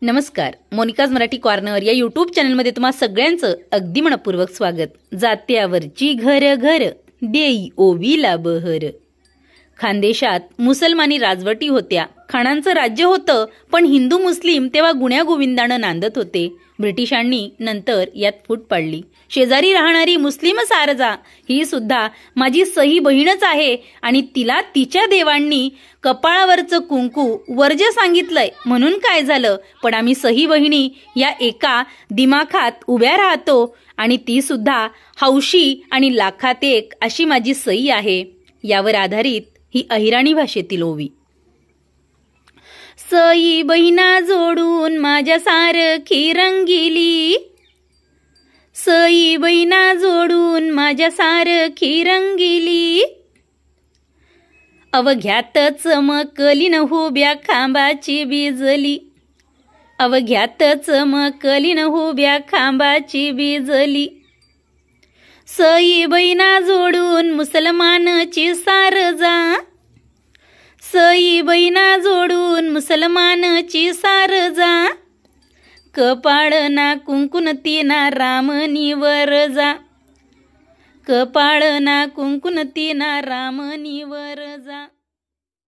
नमस्कार, Monika's Marathi corner या YouTube चॅनलमध्ये तुम्हा सगळ्यांचं अगदी मनपूर्वक स्वागत। जात्यावरची घर घर देई ओवीला बहर। खानदेशात मुसलमानी राजवटी होत्या। खानांचं राज्य होतं, पण हिंदू मुस्लिम तेव्हा गुण्यागोविंदानं नांदत होते। ब्रिटिशांनी नंतर यात फूट पाडली। शेजारी राहणारी मुस्लिम सारजा ही सुद्धा माझी सही बहीणच आहे आणि तिला तिच्या देवांनी कपाळावरचं कुंकू वर्ज्य सांगितलंय म्हणून काय झालं, पण आम्ही सही बहिणी या एका दिमाखात उभ्या राहतो आणि ती सुद्धा हौशी आणि लाखात एक अशी माझी सही आहे। यावर आधारित ही अहिराणी भाषेतील ओवी। सई बहिणा जोडून माझ्या सारखी रंगिली, सई बहिणा जोडून माझ्या सारखी रंगिली। अवघ्यात चमकली न हुब्या खांबाची बिजली, अवघ्यात चमकली न हुब्या खांबाची बिजली। सई बहिणा जोडून मुसलमानची सारजा, सई बहिणा जोडून मुसलमानची सारजा। कपाळ ना कुंकुन तिना रामनीवर जा, कपाळ ना कुंकुन तिना रामनीवर जा।